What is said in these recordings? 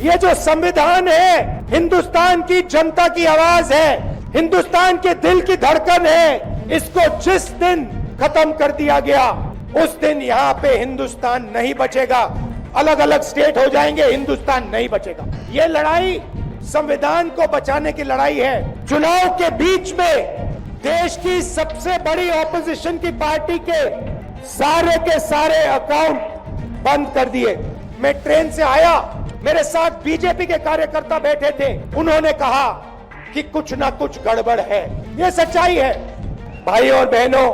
ये जो संविधान है हिंदुस्तान की जनता की आवाज है, हिंदुस्तान के दिल की धड़कन है। इसको जिस दिन खत्म कर दिया गया उस दिन यहाँ पे हिंदुस्तान नहीं बचेगा। अलग अलग स्टेट हो जाएंगे, हिंदुस्तान नहीं बचेगा। ये लड़ाई संविधान को बचाने की लड़ाई है। चुनाव के बीच में देश की सबसे बड़ी ऑपोजिशन की पार्टी के सारे अकाउंट बंद कर दिए। मैं ट्रेन से आया, मेरे साथ बीजेपी के कार्यकर्ता बैठे थे। उन्होंने कहा कि कुछ ना कुछ गड़बड़ है। ये सच्चाई है। भाई और बहनों,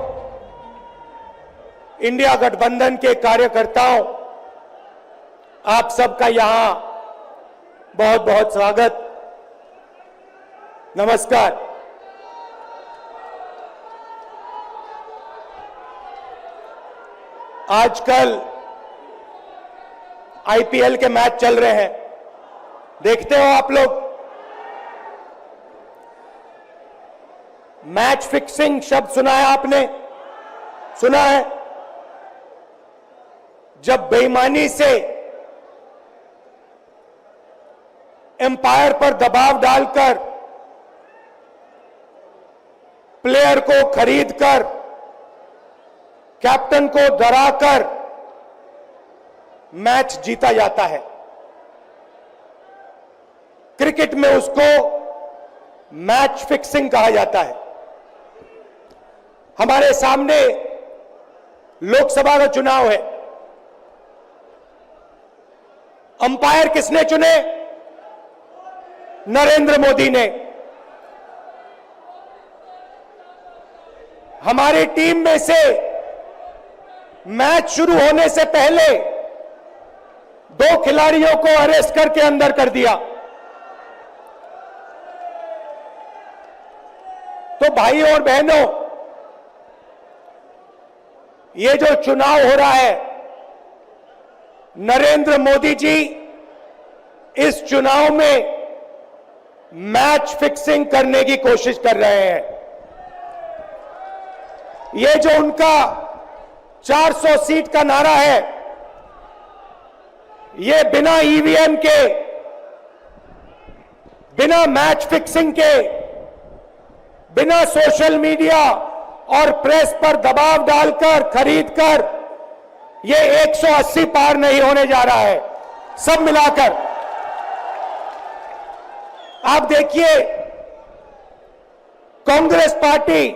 इंडिया गठबंधन के कार्यकर्ताओं, आप सबका यहां बहुत बहुत स्वागत, नमस्कार। आजकल आईपीएल के मैच चल रहे हैं, देखते हो आप लोग। मैच फिक्सिंग शब्द सुना है आपने? सुना है? जब बेईमानी से एम्पायर पर दबाव डालकर प्लेयर को खरीदकर कैप्टन को डराकर मैच जीता जाता है। क्रिकेट में उसको मैच फिक्सिंग कहा जाता है। हमारे सामने लोकसभा का चुनाव है। अंपायर किसने चुने? नरेंद्र मोदी ने। हमारी टीम में से मैच शुरू होने से पहले 2 खिलाड़ियों को अरेस्ट करके अंदर कर दिया। तो भाई और बहनों, ये जो चुनाव हो रहा है, नरेंद्र मोदी जी इस चुनाव में मैच फिक्सिंग करने की कोशिश कर रहे हैं। ये जो उनका 400 सीट का नारा है, ये बिना ईवीएम के, बिना मैच फिक्सिंग के, बिना सोशल मीडिया और प्रेस पर दबाव डालकर खरीदकर, ये 180 पार नहीं होने जा रहा है। सब मिलाकर आप देखिए, कांग्रेस पार्टी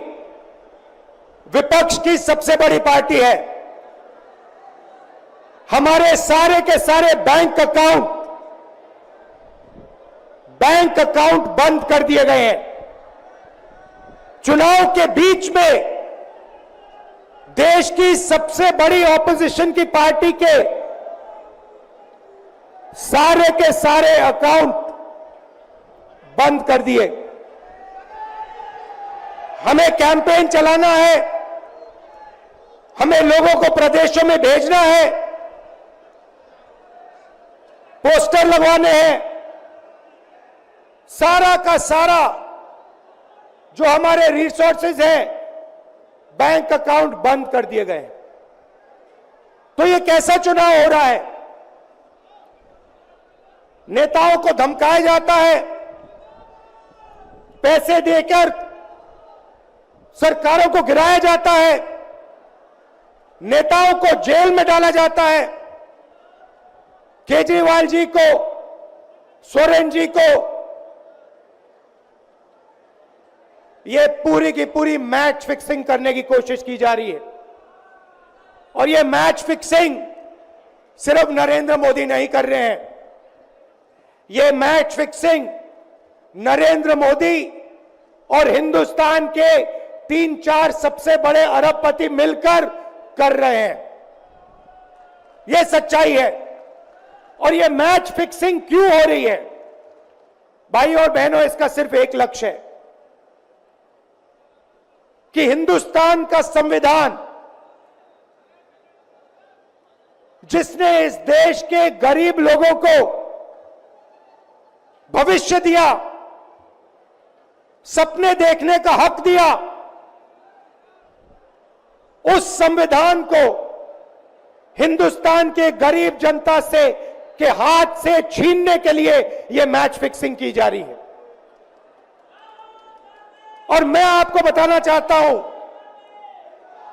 विपक्ष की सबसे बड़ी पार्टी है। हमारे सारे के सारे बैंक अकाउंट बंद कर दिए गए हैं। चुनाव के बीच में देश की सबसे बड़ी ऑपोजिशन की पार्टी के सारे अकाउंट बंद कर दिए। हमें कैंपेन चलाना है, हमें लोगों को प्रदेशों में भेजना है, पोस्टर लगवाने हैं। सारा का सारा जो हमारे रिसोर्सेज हैं, बैंक अकाउंट बंद कर दिए गए। तो ये कैसा चुनाव हो रहा है? नेताओं को धमकाया जाता है, पैसे देकर सरकारों को गिराया जाता है, नेताओं को जेल में डाला जाता है। केजरीवाल जी को, सोरेन जी को, ये पूरी की पूरी मैच फिक्सिंग करने की कोशिश की जा रही है। और ये मैच फिक्सिंग सिर्फ नरेंद्र मोदी नहीं कर रहे हैं। ये मैच फिक्सिंग नरेंद्र मोदी और हिंदुस्तान के 3-4 सबसे बड़े अरबपति मिलकर कर रहे हैं। यह सच्चाई है। और यह मैच फिक्सिंग क्यों हो रही है? भाई और बहनों, इसका सिर्फ एक लक्ष्य है कि हिंदुस्तान का संविधान, जिसने इस देश के गरीब लोगों को भविष्य दिया, सपने देखने का हक दिया, उस संविधान को हिंदुस्तान के गरीब जनता से के हाथ से छीनने के लिए यह मैच फिक्सिंग की जा रही है। और मैं आपको बताना चाहता हूं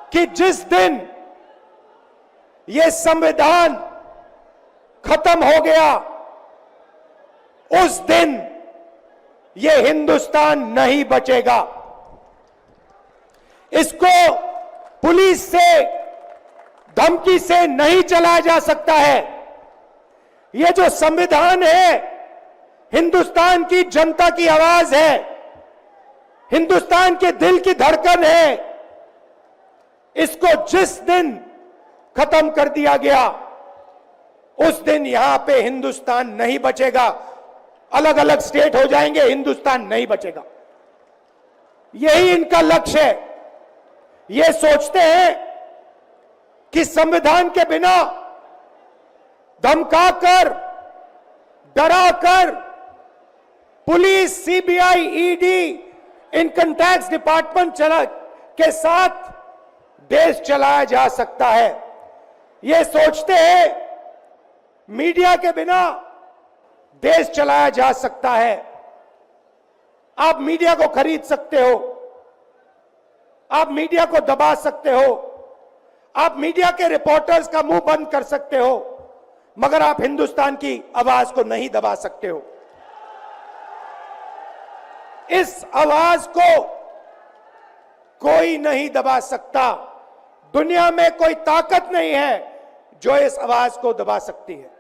कि जिस दिन यह संविधान खत्म हो गया, उस दिन यह हिंदुस्तान नहीं बचेगा। इसको पुलिस से, धमकी से नहीं चलाया जा सकता है। यह जो संविधान है, हिंदुस्तान की जनता की आवाज है, हिंदुस्तान के दिल की धड़कन है। इसको जिस दिन खत्म कर दिया गया, उस दिन यहां पे हिंदुस्तान नहीं बचेगा। अलग अलग स्टेट हो जाएंगे, हिंदुस्तान नहीं बचेगा। यही इनका लक्ष्य है। ये सोचते हैं कि संविधान के बिना धमकाकर, डराकर police, CBI, ED, income tax department के साथ देश चलाया जा सकता है। ये सोचते हैं मीडिया के बिना देश चलाया जा सकता है। आप मीडिया को खरीद सकते हो, आप मीडिया को दबा सकते हो, आप मीडिया के रिपोर्टर्स का मुंह बंद कर सकते हो, मगर आप हिंदुस्तान की आवाज को नहीं दबा सकते हो। इस आवाज को कोई नहीं दबा सकता। दुनिया में कोई ताकत नहीं है जो इस आवाज को दबा सकती है।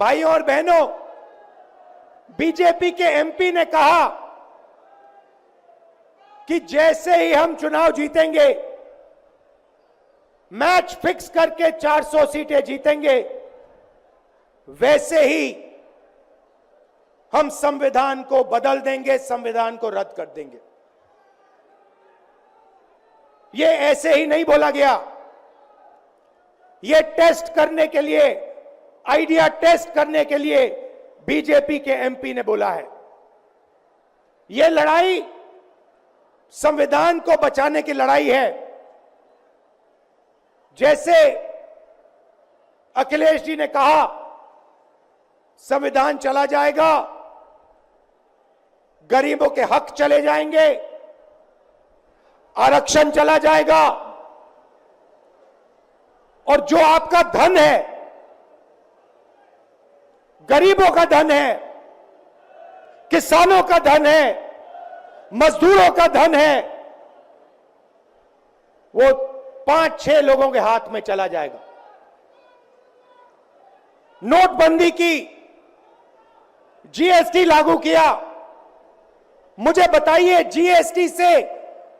भाइयों और बहनों, बीजेपी के एमपी ने कहा कि जैसे ही हम चुनाव जीतेंगे, मैच फिक्स करके 400 सीटें जीतेंगे, वैसे ही हम संविधान को बदल देंगे, संविधान को रद्द कर देंगे। यह ऐसे ही नहीं बोला गया। यह टेस्ट करने के लिए, आइडिया टेस्ट करने के लिए बीजेपी के एमपी ने बोला है। यह लड़ाई संविधान को बचाने की लड़ाई है। जैसे अखिलेश जी ने कहा, संविधान चला जाएगा, गरीबों के हक चले जाएंगे, आरक्षण चला जाएगा, और जो आपका धन है, गरीबों का धन है, किसानों का धन है, मजदूरों का धन है, वो 5-6 लोगों के हाथ में चला जाएगा। नोटबंदी की, जीएसटी लागू किया। मुझे बताइए, जीएसटी से,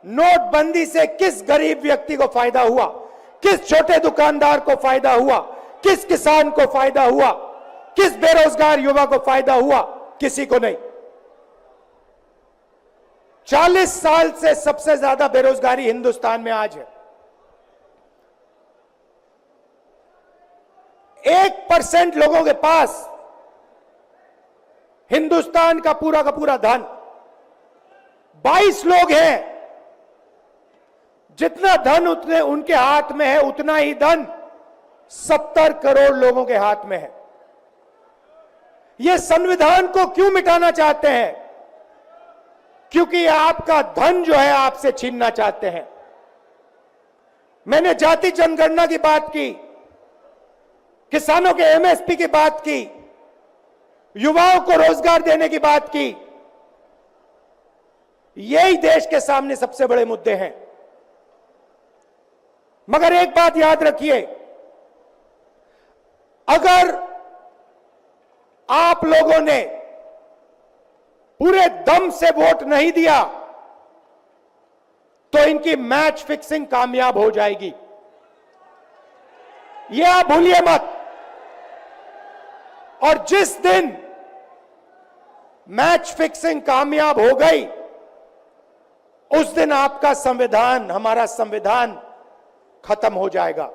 नोटबंदी से किस गरीब व्यक्ति को फायदा हुआ? किस छोटे दुकानदार को फायदा हुआ? किस किसान को फायदा हुआ? किस बेरोजगार युवा को फायदा हुआ? किसी को नहीं। 40 साल से सबसे ज्यादा बेरोजगारी हिंदुस्तान में आज है। 1% लोगों के पास हिंदुस्तान का पूरा धन, 22 लोग हैं। जितना धन उतने उनके हाथ में है, उतना ही धन 70 करोड़ लोगों के हाथ में है। ये संविधान को क्यों मिटाना चाहते हैं? क्योंकि आपका धन जो है आपसे छीनना चाहते हैं। मैंने जाति जनगणना की बात की, किसानों के एमएसपी की बात की, युवाओं को रोजगार देने की बात की। यही देश के सामने सबसे बड़े मुद्दे हैं। मगर एक बात याद रखिए, अगर आप लोगों ने पूरे दम से वोट नहीं दिया, तो इनकी मैच फिक्सिंग कामयाब हो जाएगी। यह आप भूलिए मत। और जिस दिन मैच फिक्सिंग कामयाब हो गई, उस दिन आपका संविधान, हमारा संविधान खत्म हो जाएगा।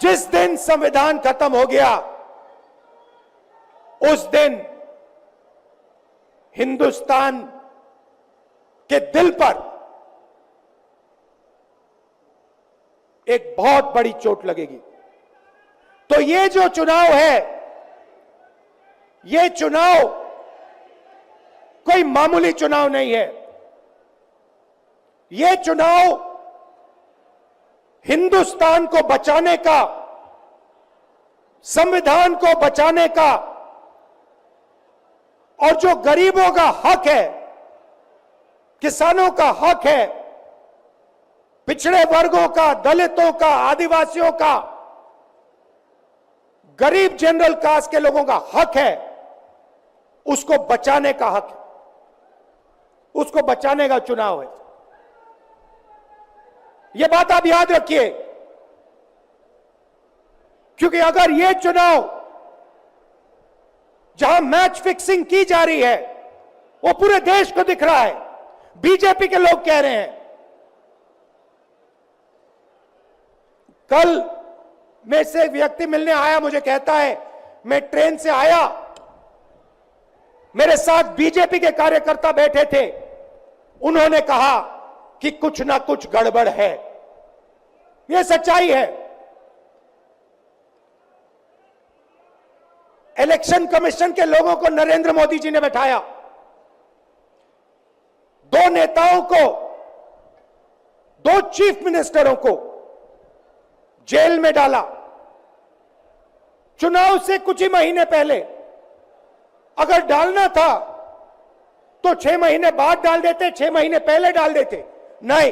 जिस दिन संविधान खत्म हो गया, उस दिन हिंदुस्तान के दिल पर एक बहुत बड़ी चोट लगेगी। तो ये जो चुनाव है, ये चुनाव कोई मामूली चुनाव नहीं है। ये चुनाव हिंदुस्तान को बचाने का, संविधान को बचाने का, और जो गरीबों का हक है, किसानों का हक है, पिछड़े वर्गों का, दलितों का, आदिवासियों का, गरीब जनरल कास्ट के लोगों का हक है, उसको बचाने का हक है, उसको बचाने का चुनाव है। यह बात आप याद रखिए, क्योंकि अगर यह चुनाव जहां मैच फिक्सिंग की जा रही है, वो पूरे देश को दिख रहा है, बीजेपी के लोग कह रहे हैं। कल में से एक व्यक्ति मिलने आया, मुझे कहता है मैं ट्रेन से आया, मेरे साथ बीजेपी के कार्यकर्ता बैठे थे, उन्होंने कहा कि कुछ ना कुछ गड़बड़ है। यह सच्चाई है। इलेक्शन कमीशन के लोगों को नरेंद्र मोदी जी ने बैठाया, दो नेताओं को, दो चीफ मिनिस्टरों को जेल में डाला। चुनाव से कुछ ही महीने पहले अगर डालना था तो 6 महीने बाद डाल देते, 6 महीने पहले डाल देते। नहीं,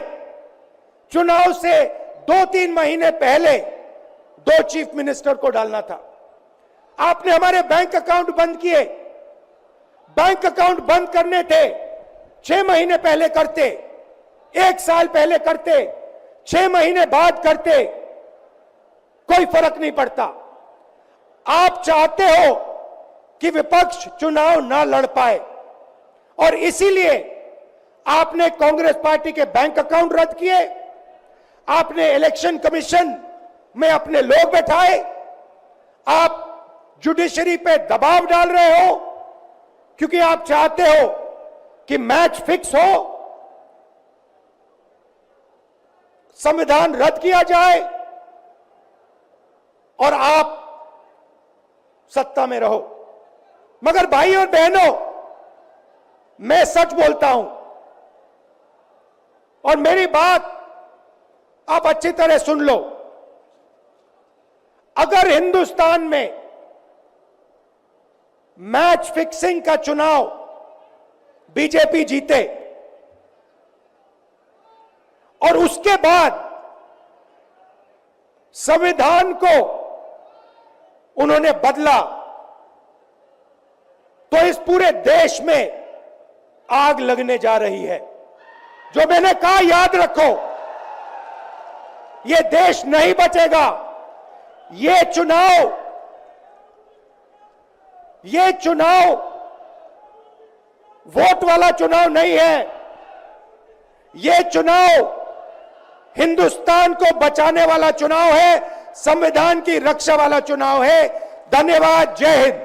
चुनाव से 2-3 महीने पहले 2 चीफ मिनिस्टर को डालना था। आपने हमारे बैंक अकाउंट बंद किए। बैंक अकाउंट बंद करने थे, 6 महीने पहले करते, 1 साल पहले करते, 6 महीने बाद करते, कोई फर्क नहीं पड़ता। आप चाहते हो कि विपक्ष चुनाव ना लड़ पाए, और इसीलिए आपने कांग्रेस पार्टी के बैंक अकाउंट रद्द किए, आपने इलेक्शन कमीशन में अपने लोग बैठाए, आप जुडिशरी पे दबाव डाल रहे हो, क्योंकि आप चाहते हो कि मैच फिक्स हो, संविधान रद्द किया जाए और आप सत्ता में रहो। मगर भाई और बहनों, मैं सच बोलता हूं, और मेरी बात आप अच्छी तरह सुन लो। अगर हिंदुस्तान में मैच फिक्सिंग का चुनाव बीजेपी जीते और उसके बाद संविधान को उन्होंने बदला, तो इस पूरे देश में आग लगने जा रही है। जो मैंने कहा, याद रखो, यह देश नहीं बचेगा। यह चुनाव वोट वाला चुनाव नहीं है। यह चुनाव हिंदुस्तान को बचाने वाला चुनाव है, संविधान की रक्षा वाला चुनाव है। धन्यवाद। जय हिंद।